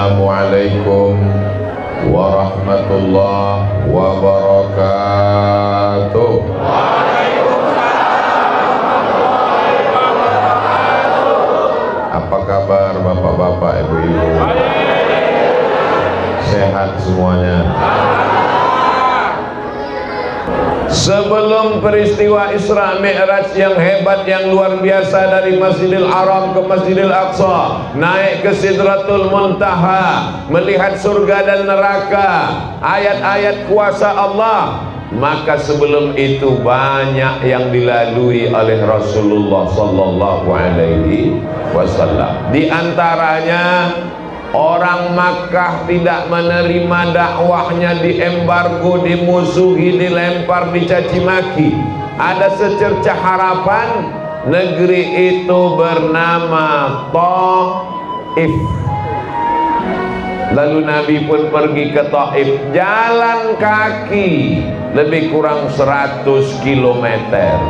Assalamualaikum warahmatullahi wabarakatuh. Apa kabar bapak-bapak, ibu-ibu? Sehat semuanya? Sebelum peristiwa Isra Mi'raj yang hebat, yang luar biasa, dari Masjidil Haram ke Masjidil Aqsa, naik ke Sidratul Muntaha, melihat surga dan neraka, ayat-ayat kuasa Allah, maka sebelum itu banyak yang dilalui oleh Rasulullah sallallahu alaihi wasallam. Di antaranya orang Makkah tidak menerima dakwahnya, diembargo, dimusuhi, dilempar, dicaci maki. Ada secercah harapan, negeri itu bernama Taif. Lalu Nabi pun pergi ke Taif, jalan kaki lebih kurang 100 kilometer.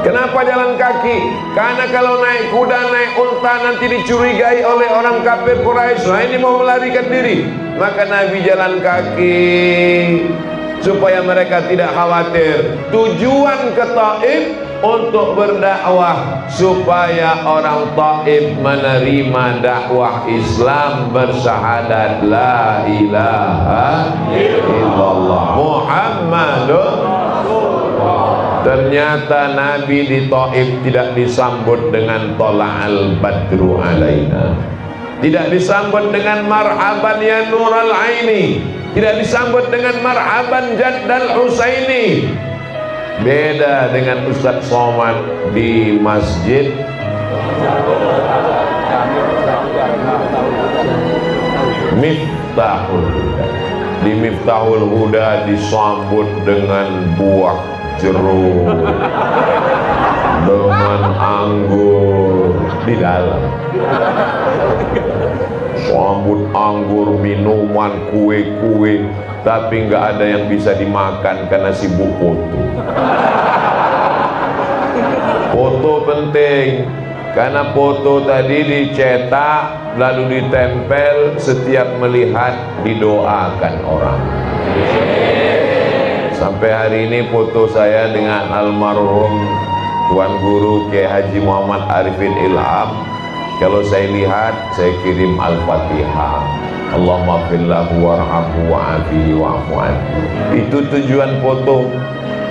Kenapa jalan kaki? Karena kalau naik kuda, naik unta nanti dicurigai oleh orang kafir Quraisy. Nah, ini mau melarikan diri. Maka Nabi jalan kaki supaya mereka tidak khawatir. Tujuan ke Taif untuk berdakwah supaya orang Taif menerima dakwah Islam, bersyahadat la ilaha illallah Muhammadur. Ternyata Nabi di Taif tidak disambut dengan tola'al badru alaina, tidak disambut dengan marhaban ya nural aini, tidak disambut dengan marhaban jaddal husaini. Beda dengan Ustadz Somad di masjid Miftahul Huda. Di Miftahul Huda disambut dengan buah jeruk, dengan anggur di dalam, sambut anggur, minuman, kue-kue, tapi nggak ada yang bisa dimakan karena sibuk foto. Foto penting, karena foto tadi dicetak lalu ditempel, setiap melihat didoakan orang. Sampai hari ini foto saya dengan almarhum Tuan Guru Kiai Haji Muhammad Arifin Ilham, kalau saya lihat saya kirim Al-Fatihah, Allahumma fillahu warhamhu wa'afihi wa'afu anhu. Itu tujuan foto,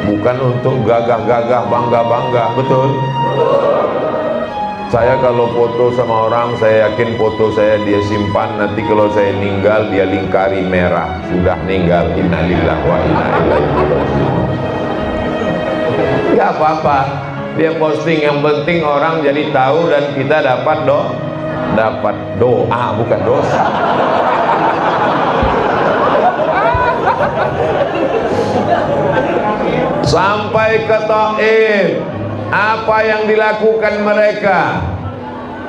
bukan untuk gagah-gagah, bangga-bangga. Betul? Saya kalau foto sama orang, saya yakin foto saya dia simpan, nanti kalau saya meninggal dia lingkari merah, sudah meninggal, innalillahi wa inna ilaihi raji'un. Gak apa-apa, dia posting, yang penting orang jadi tahu dan kita dapat doa, bukan dosa. Sampai ke Taif, apa yang dilakukan mereka?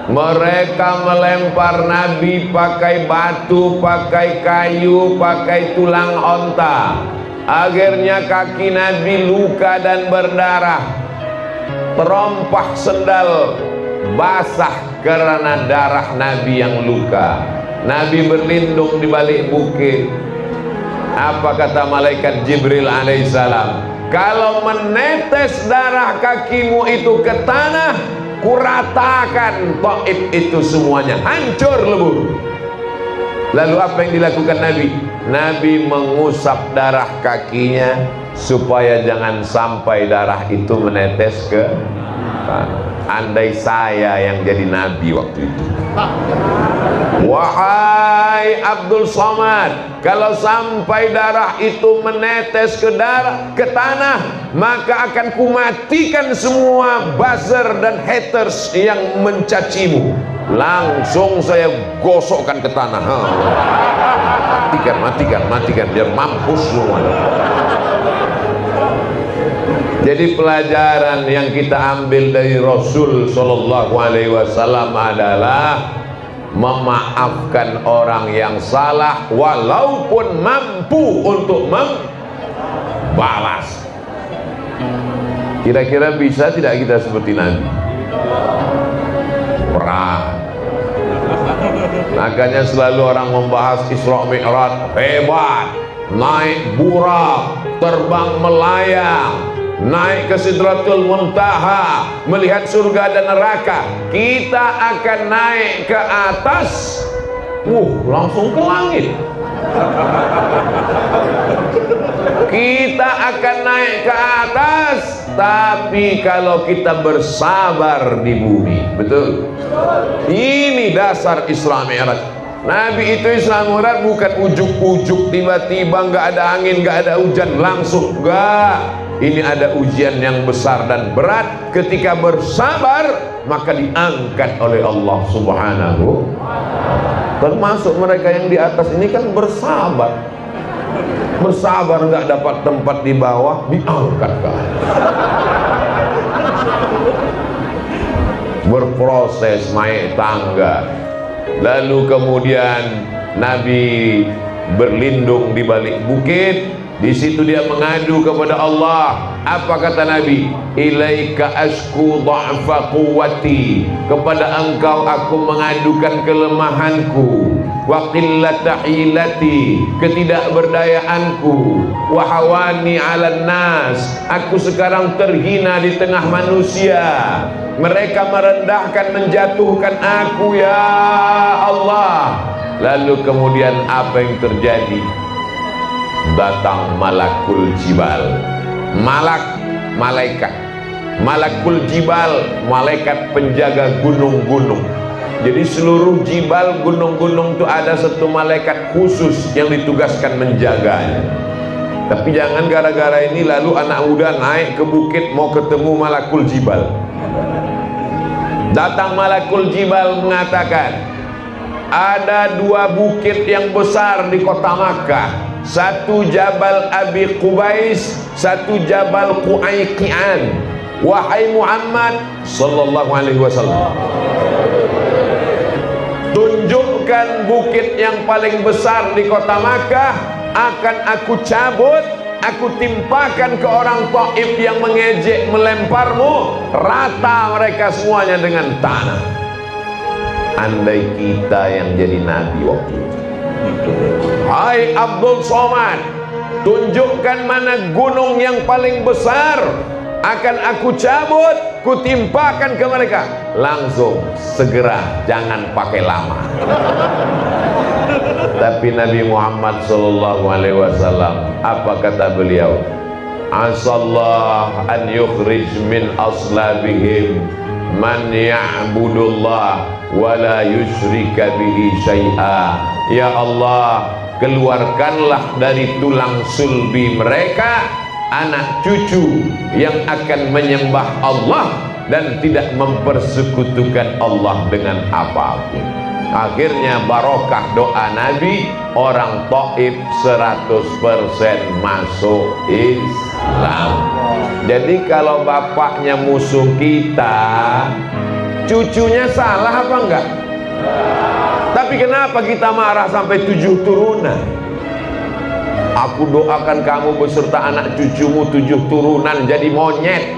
Mereka melempar Nabi pakai batu, pakai kayu, pakai tulang onta. Akhirnya kaki Nabi luka dan berdarah. Terompah sendal basah karena darah Nabi yang luka. Nabi berlindung di balik bukit. Apa kata malaikat Jibril alaihissalam? Kalau menetes darah kakimu itu ke tanah, kuratakan Taif itu semuanya, hancur lebur. Lalu apa yang dilakukan Nabi? Nabi mengusap darah kakinya supaya jangan sampai darah itu menetes ke tanah. Andai saya yang jadi Nabi waktu itu, wahai Abdul Somad, kalau sampai darah itu menetes ke tanah, maka akan kumatikan semua buzzer dan haters yang mencacimu. Langsung saya gosokkan ke tanah. Matikan biar mampus semua. Jadi pelajaran yang kita ambil dari Rasul Shallallahu Alaihi Wasallam adalah memaafkan orang yang salah walaupun mampu untuk membalas. Kira-kira bisa tidak kita seperti Nabi? Berat. Makanya selalu orang membahas Isra Mi'raj, hebat, naik burak, terbang melayang, naik ke Sidratul Muntaha, melihat surga dan neraka. Kita akan naik ke atas, langsung ke langit. Kita akan naik ke atas, tapi kalau kita bersabar di bumi, betul? Ini dasar Isra Mi'raj. Nabi itu Isra Mi'raj bukan ujuk-ujuk tiba-tiba nggak ada angin, nggak ada hujan, langsung nggak. Ini ada ujian yang besar dan berat. Ketika bersabar, maka diangkat oleh Allah Subhanahu. Termasuk mereka yang di atas ini kan bersabar. Bersabar nggak dapat tempat di bawah, diangkat ke atas. Berproses naik tangga. Lalu kemudian Nabi berlindung di balik bukit. Di situ dia mengadu kepada Allah. Apa kata Nabi? Ilaika asku dha'fa quwwati. Kepada engkau aku mengadukan kelemahanku, wa qillata hilati, ketidakberdayaanku, wa hawani 'alan nas. Aku sekarang terhina di tengah manusia. Mereka merendahkan, menjatuhkan aku, ya Allah. Lalu kemudian apa yang terjadi? Datang malakul jibal, malaikat malakul jibal, malaikat penjaga gunung-gunung. Jadi seluruh jibal, gunung-gunung itu ada satu malaikat khusus yang ditugaskan menjaganya. Tapi jangan gara-gara ini lalu anak muda naik ke bukit mau ketemu malakul jibal. Datang malakul jibal mengatakan, ada dua bukit yang besar di kota Makkah. Satu Jabal Abi Qubais, satu Jabal Qu'ayqi'an. Wahai Muhammad sallallahu alaihi wasallam, tunjukkan bukit yang paling besar di kota Makkah, akan aku cabut, aku timpakan ke orang Taif yang mengejek melemparmu, rata mereka semuanya dengan tanah. Andai kita yang jadi nabi waktu itu. Hai Abdul Somad, tunjukkan mana gunung yang paling besar, akan aku cabut, kutimpakan ke mereka. Langsung, segera, jangan pakai lama. Tapi Nabi Muhammad sallallahu alaihi wasallam, apa kata beliau? Asallah an yukhrij min aslabihim man ya'budullah wa la yusyrika bihi syai'a. Ya Allah, keluarkanlah dari tulang sulbi mereka anak cucu yang akan menyembah Allah dan tidak mempersekutukan Allah dengan apapun. Akhirnya barokah doa Nabi, orang Taif 100% masuk Islam. Jadi kalau bapaknya musuh kita, cucunya salah apa enggak? Tapi kenapa kita marah sampai 7 turunan? Aku doakan kamu beserta anak cucumu 7 turunan jadi monyet.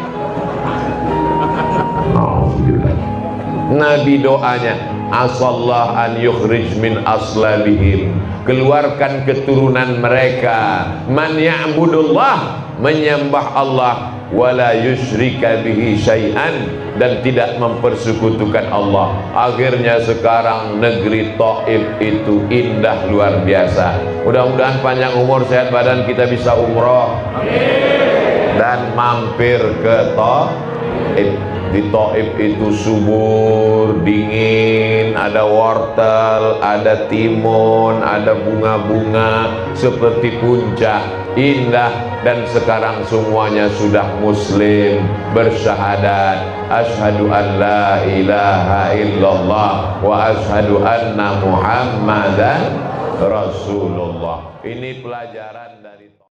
Nabi doanya, asallah an yukhrij min aslabihim, keluarkan keturunan mereka, man ya'budullah, menyembah Allah, wala yusyrika bihi syai'an, dan tidak mempersekutukan Allah. Akhirnya sekarang negeri Taif itu indah luar biasa. Mudah-mudahan panjang umur, sehat badan, kita bisa umroh dan mampir ke Taif. Di Taif itu subur, dingin, ada wortel, ada timun, ada bunga-bunga seperti puncak, indah. Dan sekarang semuanya sudah muslim, bersyahadat asyhadu an la ilaha illallah wa asyhadu anna muhammadan rasulullah. Ini pelajaran